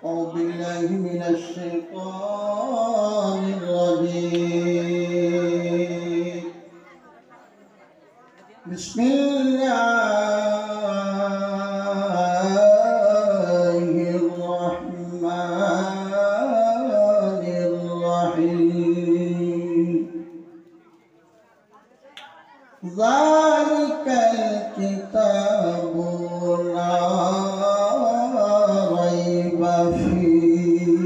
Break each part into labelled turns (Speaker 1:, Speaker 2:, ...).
Speaker 1: أعوذ بالله من الشيطان الرجيم بسم الله الرحمن الرحيم ذلك الكتاب لا ريب فيه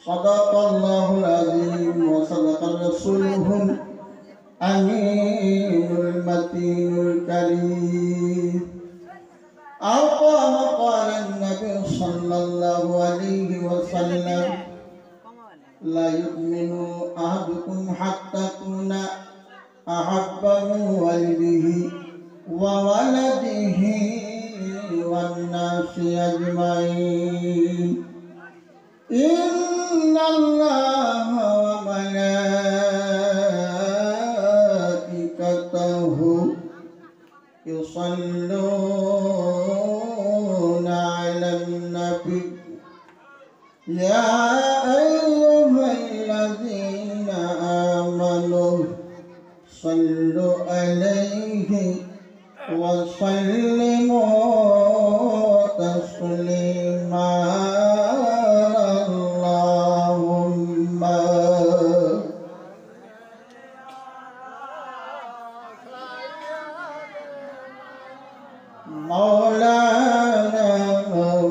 Speaker 1: صدق الله العظيم وصدق رسوله الأمين المتين الكريم أو كما قال النبي صلى الله عليه وسلم لا يؤمن أحدكم حتى تكون أحب من والده وولده والناس أجمعين إن الله وملائكته يصلون على النبي يا أيها الذين آمنوا صلوا عليه وسلموا تسليما اللهم مولانا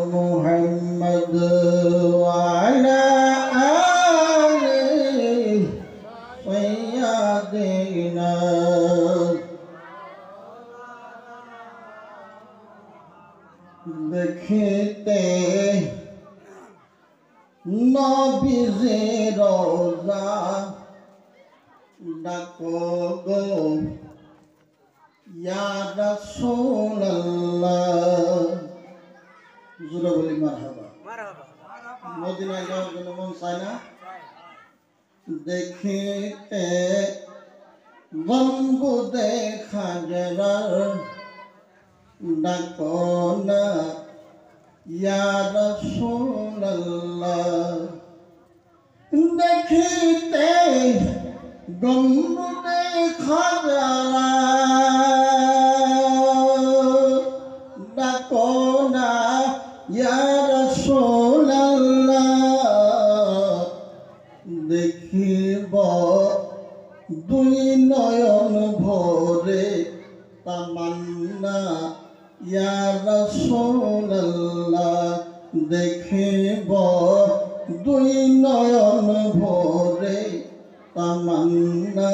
Speaker 1: محمد وعلى آله سيدنا देखते नबीज़े रोज़ा डाको गो या रसूल अल्लाह ज़रा बोली मरहबा मदीना जाओ जनो मन साइना देखते गम्बु देखा जरा डाकोना या रसूल अल्लाह देखते गम्बु देखा जरा डाकोना या रसूल अल्लाह देखिब दुई नयन भरे तमन्ना या रसूल अल्लाह देखिब दुई नयन भरे तमन्ना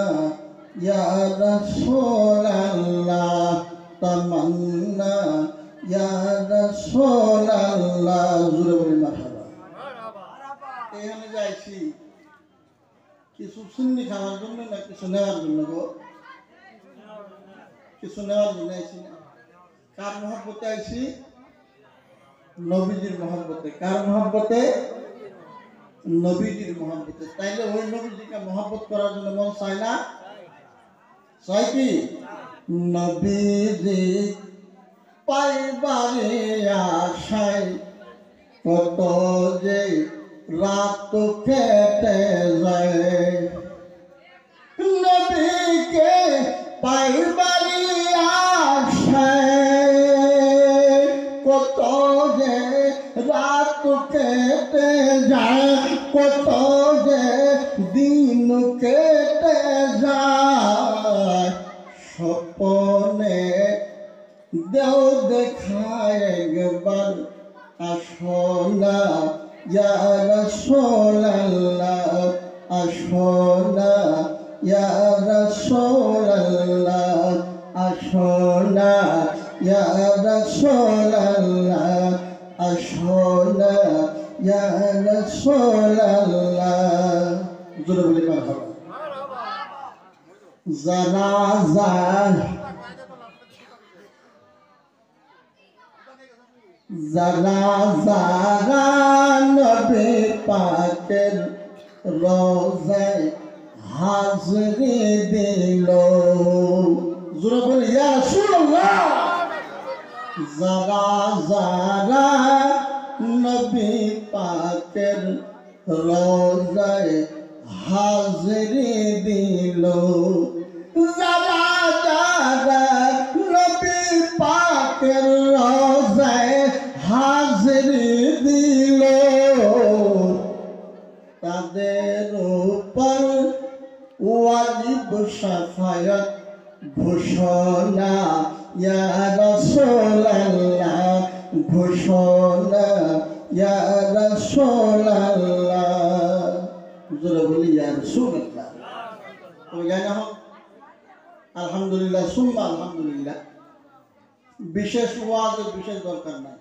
Speaker 1: या रसूल अल्लाह तमन्ना या रसूल अल्लाह जुरे बोली मरहबा এখানে যাইছি কিছু সুন্নি খাওয়ার জন্য না কিছু নেওয়ার জন্য গো কিছু নেওয়ার জন্য আইছি না কার মহব্বতে আইছি নবীজির মহব্বতে কার মহব্বতে নবীজির মহব্বতে তাইলে ওই নবীজিকে মহব্বত করার জন্য মন চায় না চাই কি নবীজি পাইবারে আশায় কত যে রাত কেটে যায় নবীকে পাইবারে আশায় কত যে রাত কেটে যায় কত যে দিন কেটে যায় স্বপ্নে দেও দেখায় একবার আসনা ইয়া রাসূল আল্লাহ আসনা ইয়া রাসূল আল্লাহ আসনা ইয়া রাসূল আল্লাহ আসনা ইয়া রাসূল আল্লাহ জোরে বলি মারহাবা জানাজা জানাজা নবী পাকের রোজায় হাজরি দিল জোরে বলি ইয়া রাসূলুল্লাহ যারা যারা নবী পাকের রোজায় হাজিরি দিল যারা যারা নবী পাকের রোজায় হাজিরি দিল তাদের উপর ওয়াজিব শাফায়াত ঘোষণা ইয়া রাসূলুল্লাহ ঘোষণা ইয়া রাসূলুল্লাহ জোরে বলি ইয়া রাসূলুল্লাহ তো জানা হোক আলহামদুলিল্লাহ সুম্মা আলহামদুলিল্লাহ বিশেষ ওয়াজের বিশেষ দরকার নাই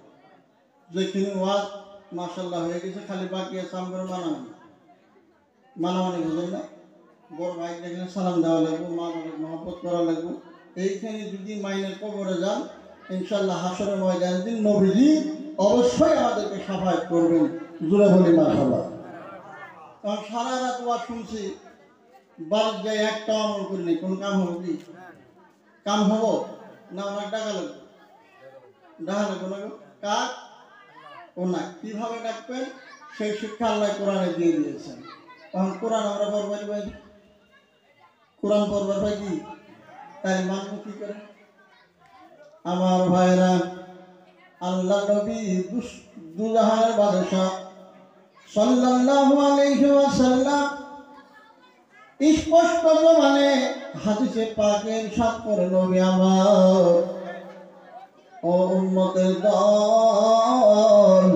Speaker 1: যেখানে ওয়াজ মাশাআল্লাহ হয়ে গেছে খালি বাকি আছে আমরা মানামানি বুঝেন না বড় ভাই দেখলে সালাম দেওয়া লাগবে মা বাবার মহব্বত করা লাগবে এইখানে যদি মাইনের কবরে যান ইনশাআল্লাহ হাসরের ময়দানে দিন নবীজি অবশ্যই আমাদেরকে সাফায়াত করবেন জোরে বলি মারহাবা কারণ সারা রাত ওয়াজ শুনছি বাড়ির যাই একটা আমল করিনি কোন কাম হবে কি কাম হবো না অনেক টাকা লাগবে না কাজ ও না কিভাবে ডাকবেন সেই শিক্ষা আল্লাহ কোরআনে দিয়ে দিয়েছেন তখন কোরআন আমরা পড়বার পাই কোরআন পড়বার পাই কি তাই মানব কি করে আমার ভাইরা আল্লাহ নবী দুজাহানের বাদশা সাল্লাল্লাহু আলাইহি ওয়াসাল্লাম স্পষ্ট মানে হাদিসে পাকে ইরশাদ করে নবী আমার ও উম্মতের দল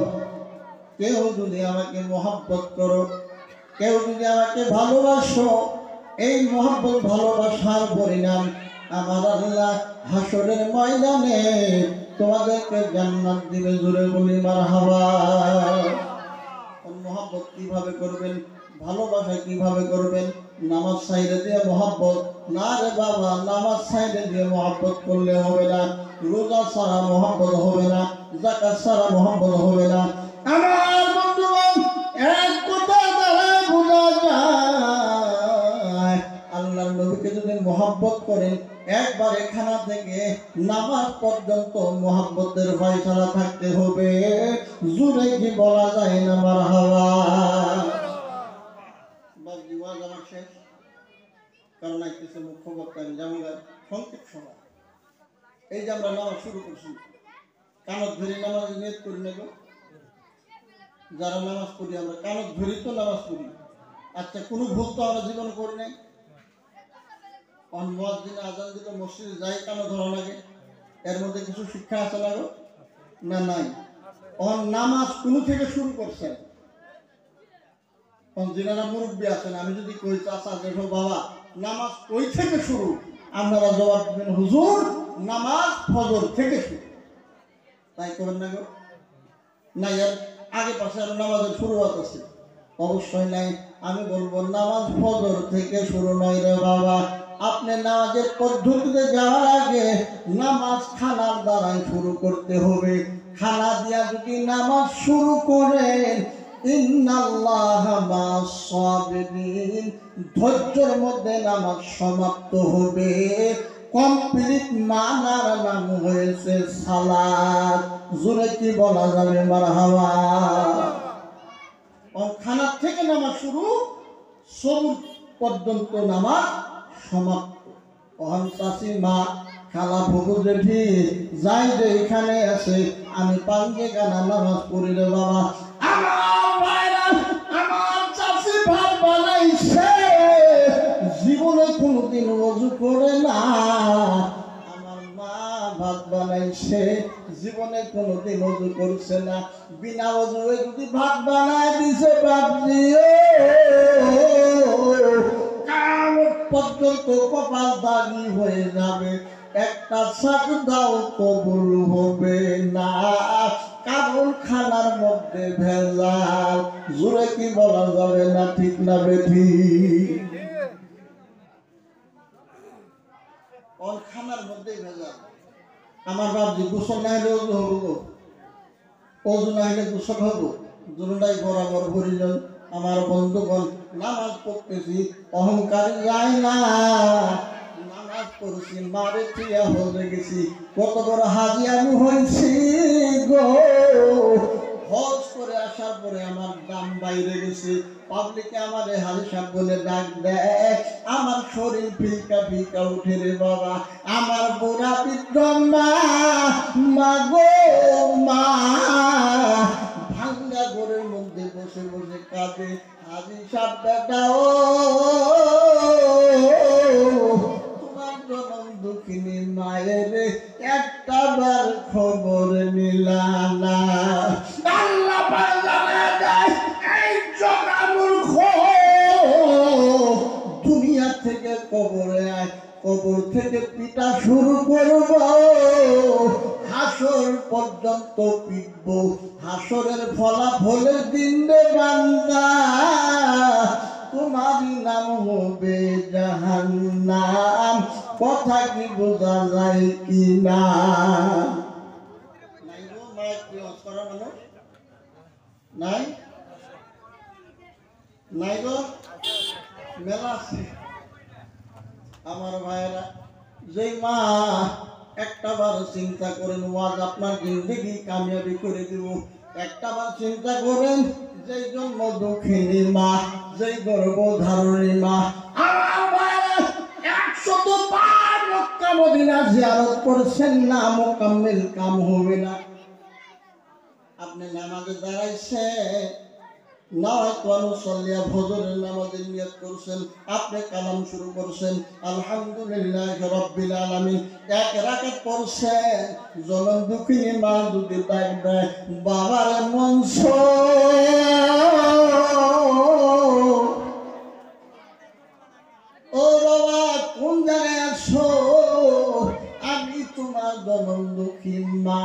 Speaker 1: কেউ যদি আমাকে মহব্বত করো কেউ যদি আমাকে ভালোবাসো এই মহব্বত ভালোবাসার পরিণাম আমার আল্লাহ হাসরের ময়দানে তোমাদেরকে জান্নাত দিবে জোরে বলি মারহাবা মহব্বত কিভাবে করবেন ভালোবাসা কিভাবে করবেন নামাজ সাইডে দিয়ে মহব্বত না রে বাবা নামাজ সাইডে দিয়ে মহব্বত করলে হবে না রোজা ছাড়া মহব্বত হবে না যাকাত ছাড়া মহব্বত হবে না আমার বন্ধুগণ এক কথা দ্বারা বোঝা যায় আল্লাহর নবীকে যদি মহব্বত করেন একবার এখানা থেকে নামাজ পর্যন্ত মহব্বতের ফয়সালা থাকতে হবে জুড়ে কি বলা যায় না মারহাবা বাবজি ওয়াজ আমার শেষ কারণ কিছু মুখ্য বক্তা যেমন সংক্ষিপ্ত সময় এই যে আমরা নামাজ শুরু করছি কানত ধরে নামাজ নিয়ত করি নেব যারা নামাজ পড়ি আমরা কানত ধরি তো নামাজ পড়ি আচ্ছা কোনো ভুল তো আমরা জীবন করি নাই মুয়াজ্জিন আযান দিলে মসজিদে যাই কেন ধরা লাগে এর মধ্যে কিছু শিক্ষা আছে লাগো না নাই নামাজ কোন থেকে শুরু করছেন যিনারা মুরব্বী আছেন আমি যদি কই চাচা দেখো বাবা নামাজ ওই থেকে শুরু আপনারা জবাব দেবেন হুজুর নামাজ ফজর থেকে শুরু তাই করেন না গো না এর আগে পাশে আরো নামাজের শুরুয়াত আছে অবশ্যই নাই আমি বলবো নামাজ ফজর থেকে শুরু নয় রে বাবা আপনি নামাজের পদ্ধতিতে যাওয়ার আগে নামাজ খানার দ্বারাই শুরু করতে হবে খানা দিয়া যদি নামাজ শুরু করেন ইন্নাল্লাহা মা'আস সাবিরিন ধৈর্যের মধ্যে নামাজ সমাপ্ত হবে কমপ্লিট মানার নাম হয়েছে সালাত জোরে কি বলা যাবে মারহাবা খানা থেকে নামাজ শুরু সবুর পর্যন্ত নামাজ সমাপ্ত ওহন চাষি মা খালা ফুকু জেঠি যাই যে এখানে আছে আমি পাঙ্গে গানা নামাজ পড়ি রে বাবা আমার চাষি ভাত বানাইছে জীবনে কোনোদিন ওযু করে না আমার মা ভাত বানাইছে জীবনে কোনোদিন ওযু করছে না বিনা ওযুয়ে যদি ভাত বানায় দিছে বাপজি পর্যন্ত কপাল দাগি হয়ে যাবে একটা সাজদাও কবুল হবে না কারণ খানার মধ্যে ভেজাল জোরে কি বলা যাবে না ঠিক না বেঠি খানার মধ্যে ভেজাল আমার বাপজি গোসল না হলে ওযু হবো ওযু না হলে গোসল হবো দুটাই বরাবর পরিজন আমার বন্ধুগণ নামাজ পড়তেছি অহংকার যায় না নামাজ পড়ছি মারে থিয়া হয়ে গেছি কত বড় হাজি আমি হয়েছি গো হজ করে আসার পরে আমার দাম বাইরে গেছে, পাবলিকে আমারে হাজি সাহেব বলে ডাক দেয়, আমার শরীর ফিকা ফিকা উঠে রে বাবা, আমার বুড়া বৃদ্ধ মা, মা গো মা, ভাঙ্গা ঘরের মধ্যে বসে বসে কাঁদে। হাজি সাহেব বেটা ও তোমার জনম দুঃখিনী মায়ের একটা বার খবর নিলানা। আল্লাহ জানা যায় এই জগা মূর্খ দুনিয়া থেকে কবরে আয়, কবর থেকে পিটা শুরু করব, হাসর পর্যন্ত পিটব, হাসরের ফলাফলের দিন রে বান্দা তোমারই নাম হবে জাহান্নাম। কথা কি বোঝা যায় কি না? নাই গো মায়ের প্রিয় করা মানুষ নাই, নাই গো মেলা আছে। আমার ভাইয়েরা, যেই মা একটা বার চিন্তা করেন ওয়াজ আপনার জিন্দগি কামিয়াবি করে দিব, একটা বার চিন্তা করেন যেই জন্ম দুঃখিনী মা, যেই গর্ভধারণী মা, আমার ভাইয়েরা 100 মক্কা মদিনা জিয়ারত করছেন না, মোকাম্মেল কাম হবে না। আপনি নামাজে দাঁড়াইছে ফজরের নামাজের নিয়ত করছেন, আপনি কালাম শুরু করছেন আলহামদুলিল্লাহ রাব্বিল আলামিন, এক রাকাত পড়ছেন, জনম দুঃখিনী মা যদি ডাক দেয় বাবার মনস ও বাবা কোন জায়গায় আছো, আমি তোমার জনম দুঃখী মা,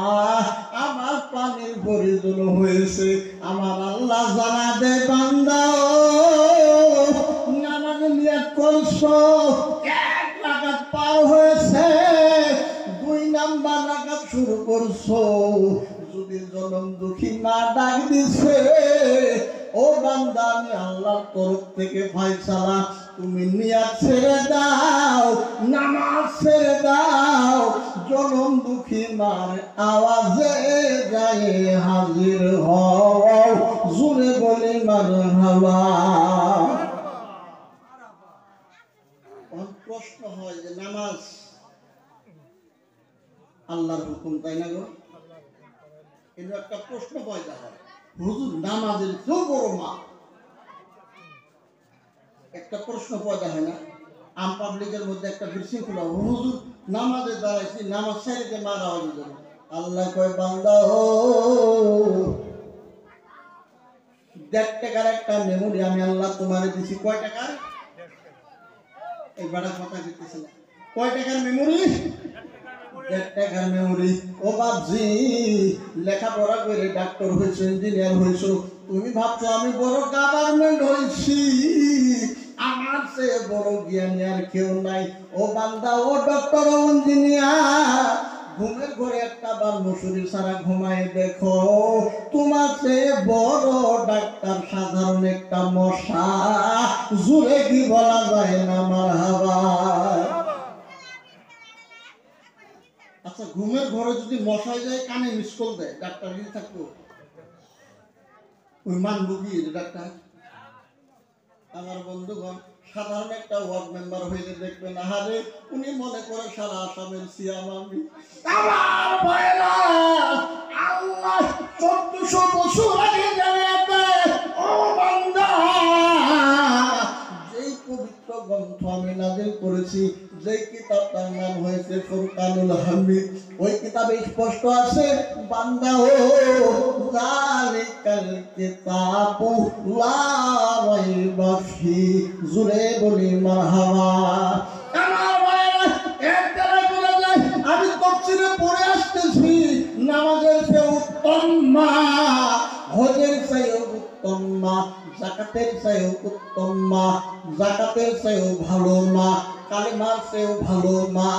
Speaker 1: আমার পানির প্রয়োজন হয়েছে, আমার আল্লাহ জানা দে বান্দা নামাজ নিয়ত করছো, এক রাকাত পার হয়েছে, 2 নাম্বার রাকাত শুরু করছো, যদি জনম দুঃখী মা ডাক দিছে ও বান্দা আমি আল্লাহর তরফ থেকে ফয়সালা, তুমি নিয়াত ছেড়ে দাও, নামাজ ছেড়ে দাও, জনম দুঃখী মার আওয়াজে যায় হাজির হও, জুড়ে বলে মারহাবা। প্রশ্ন হয় যে নামাজ আল্লাহর হুকুম তাই না গো? কিন্তু একটা প্রশ্ন পয়দা হয়, হুজুর নামাজের কেউ বড় মা, একটা প্রশ্ন পয়দা হয় না? আম পাবলিকের মধ্যে একটা বিশৃঙ্খলা, হুজুর নামাজে দাঁড়াইছি, নামাজ সারিতে মারা আওয়াজ দেবো। আল্লাহ কয় বান্দা ও 1.5 টাকার একটা মেমোরি আমি আল্লাহ তোমারে দিছি। কয় টাকার? এই বড় কথা দিতেছে না, কয় টাকার মেমোরি? 1.5 টাকার মেমোরি। ও বাপজি লেখাপড়া করে ডাক্তার হয়েছো, ইঞ্জিনিয়ার হয়েছো, তুমি ভাবছো আমি বড় গভর্নমেন্ট হয়েছি, আমার চেয়ে বড় জ্ঞানী আর কেউ নাই। ও বান্দা ও ডক্টর ও ইঞ্জিনিয়ার, ঘুমের ঘরে একটা বার মশুরি ছাড়া ঘুমায় দেখো, তোমার চেয়ে বড় ডাক্তার সাধারণ একটা মশা, জুড়ে কি বলা যায় না মারহাবা। আচ্ছা ঘুমের ঘরে যদি মশাই যায় কানে মিসকল দেয়, ডাক্তার কি থাকবো? ওই মানবো কি ডাক্তার? আমার বন্ধুগণ সাধারণ একটা ওয়ার্ড মেম্বার হইলে দেখবেন আহারে উনি মনে করে সারা আসামের সিয়াম আমি। আমার ভাইরা আল্লাহ 1400 বছর আগে জানাতে ও বান্দা যেই পবিত্র গ্রন্থ আমি নাযিল করেছি, যেই কিতাবটার নাম হয়েছে ফুরকানুল হামিদ, ওই কিতাবে স্পষ্ট আছে বান্দা ও যালিকাল কিতাবু লা রাইবা ফি, জুরে বলি মারহাবা। আমার ভাইরা একটা বলে যায় আমি তাফসীরে পড়ে আসতেছি, নামাজের চেয়ে উত্তম মা, হজের চেয়ে উত্তম মা, যাকাতের চেয়ে উত্তম মা, যাকাতের চেয়েও ভালো মা, কালেমার চেয়েও ভালো মা,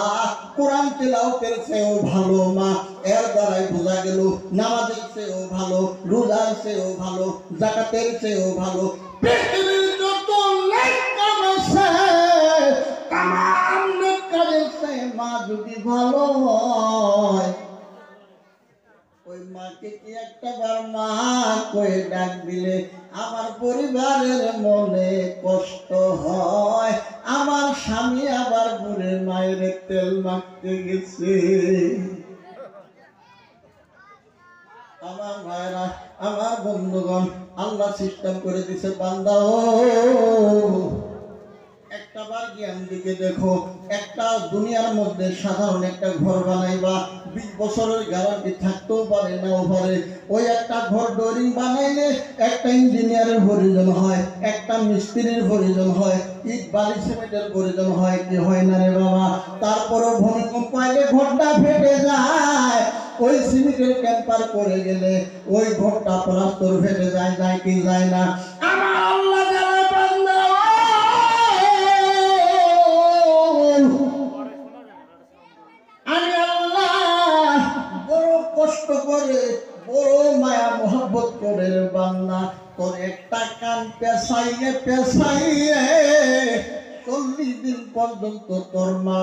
Speaker 1: কোরআন তিলাওয়াতের চেয়েও ভালো মা। এর দ্বারাই বোঝা গেল নামাজের চেয়েও ভালো, রোজার চেয়েও ভালো, যাকাতের চেয়েও ভালো, পৃথিবীর যত নেক কাজ আছে তামাম নেক কাজের চেয়ে মা যদি ভালো হয়, ওই মাকে আজকে কি একটা বার মা কয়ে ডাক দিলে আমার পরিবারের মনে কষ্ট হয়। আমার স্বামী আবার ঘুরে মায়ের তেল মাখতে গেছে। আমার ভাইরা, আমার বন্ধুগণ, আল্লাহ সিস্টেম করে দিছে বান্দা ও একটা বার জ্ঞান দিকে দেখো। একটা দুনিয়ার মধ্যে সাধারণ একটা ঘর বানাইবা 20 বছরের গ্যারান্টি থাকতেও পারে নাও পারে। ওই একটা ঘর ডোরিং বানাইলে একটা ইঞ্জিনিয়ারের প্রয়োজন হয়, একটা মিস্ত্রির প্রয়োজন হয়, ইট বালি সিমেন্টের প্রয়োজন হয়, কি হয় না রে বাবা? তারপরেও ভূমিকম্প আইলে ঘরটা ফেটে যায়। ওই সিমেন্টের ক্যাম্পার করে গেলে ওই ঘরটা প্লাস্টার ফেটে যায়, যায় কি যায় না? আমার আল্লাহ যারা বান্দা আমি আল্লাহ বড় কষ্ট করে বড় মায়া মোহাব্বত করে বান্দা তোর একটা কান পেছাইয়ে পেছাইয়ে 40 দিন পর্যন্ত তোর মা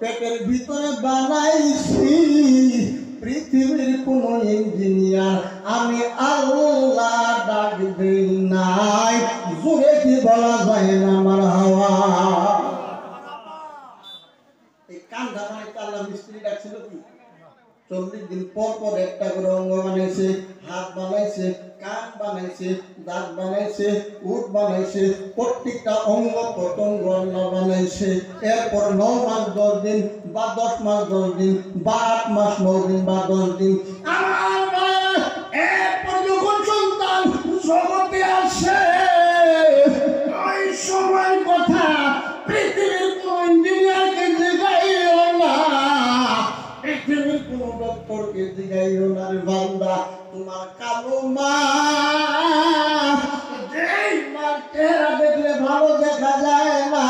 Speaker 1: পেটের ভিতরে বানাইছি। পৃথিবীর কোন ইঞ্জিনিয়ার আমি আল্লাহ ডাক দেই নাই। জোরে কি বলা যায় না আমার হাওয়া? এই কান্দা মানে আল্লাহ মিস্ত্রি ডাকছিল কি? 40 দিন পর পর একটা করে অঙ্গ বানাইছে, হাত বানাইছে, কান বানাইছে, দাঁত বানাইছে, উট বানাইছে, প্রত্যেকটা অঙ্গ প্রত্যঙ্গ আল্লাহ বানাইছে। এরপর 9 মাস 10 দিন বা 10 মাস 10 দিন বা 8 মাস 9 দিন বা 10 দিন এরপর যখন সন্তান জগতে আসে ওই সময় কথা পৃথিবীর কোন ইঞ্জিনিয়ারকে জিগাইও না, পৃথিবীর কোন ডক্টরকে জিগাইও না রে বান্দা। তোমার কালো মা, যেই মার চেহারা দেখলে ভালো দেখা যায় না,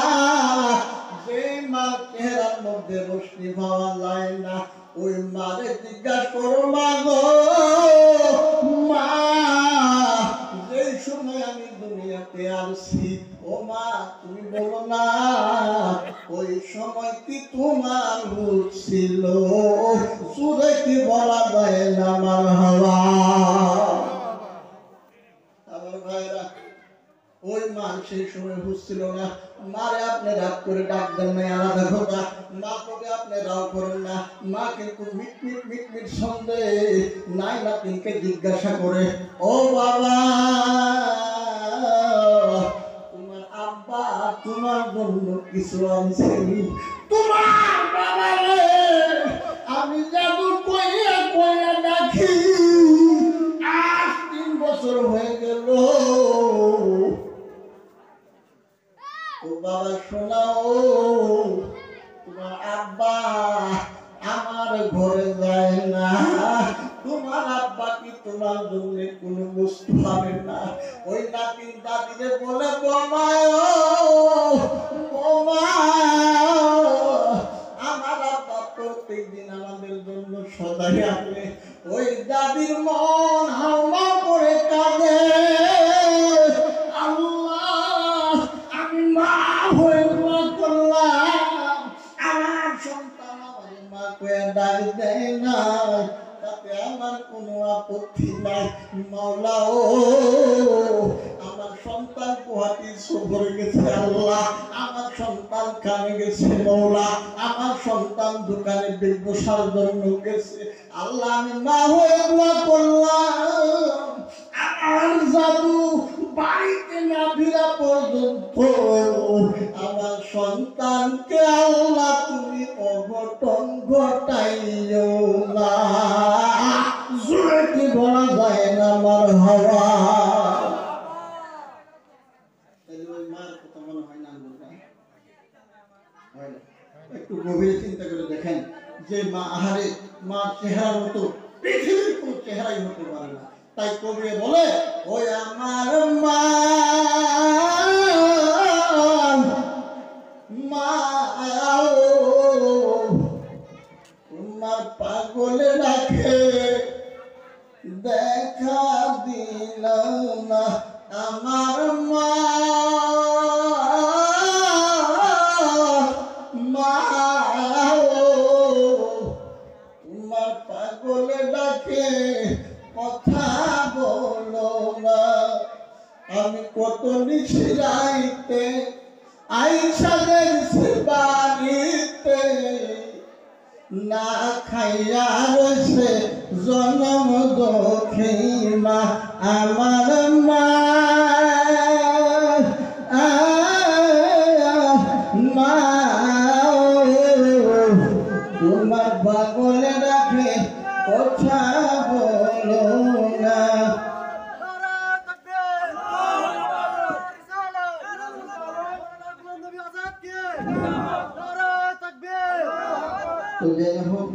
Speaker 1: যেই মার চেহারার মধ্যে রোশনি পাওয়া যায় না, ওই মারে জিজ্ঞাসা করো মা গো মা, যেই সময় আমি দুনিয়াতে আসছি ও মা তুমি বলো না ওই সময় কি তোমার রূপ ছিল? সুরে কি বলা যায় না আমার হাওয়া? আমার ভাইরা, ওই মা সেই সময় বুঝছিল না। মারে আপনি রাগ করে ডাক দেন নাই আলাদা কথা, মা তোকে আপনি রাও করেন না। মা কিন্তু মিট মিট মিট মিট সন্দেহ নাই না তিনকে জিজ্ঞাসা করে ও বাবা তোমার আব্বা তোমার জন্য কিছু আনছে? তোমার বাবা রে আমি জাদু কইয়া কইয়া ডাকি আজ 3 বছর হয়ে গেল। ও বাবা শোনাও তোমার আব্বা আমার ঘরে যায় না। তোমার আব্বা কি তোমার জন্য কোন বস্তু হবে না? ওই নাতিন দাদিরে বলে বোমা বোমা আমার আব্বা প্রত্যেকদিন আমাদের জন্য সদাই আনে। ওই দাদির মন হাওয়া করে কাঁদে আল্লাহ আমি মা হয়ে দোয়া করলাম আমার সন্তান আমার মা কয়ে ডাক দেয় না, তাতে আমার কোনো আপত্তি নাই। মাওলা ও আমার সন্তান গুয়াহাটি সফরে গেছে আল্লাহ, আমার সন্তান কানে গেছে মাওলা, আমার সন্তান দোকানে ব্যবসার জন্য গেছে আল্লাহ আমি মা হয়ে দোয়া করলাম আমার জাদু বাড়িতে না ফিরা পর্যন্ত আমার সন্তানকে আল্লাহ তুমি অঘটন ঘটাইও না। জোরে কি বলা যায় না আমার হাওয়া? ওই মার কথা মনে হয় না একটু গভীরে চিন্তা করে দেখেন যে মা আহারে মার চেহারার মতো পৃথিবীর কোন চেহারাই হতে পারে না। তাই কবি বলে ওই আমার মা মা তোমার পাগলে রাখে দেখা দিল না আমার মা মা তোমার পাগলে ডাকে আমি কত নিশিরাইতে আইসাদের শিবানিতে না খাইয়া রয়েছে জনম দক্ষিমা আমার মা মা তোমার পাগলে রাখে কথা বলো না। তো যাই হোক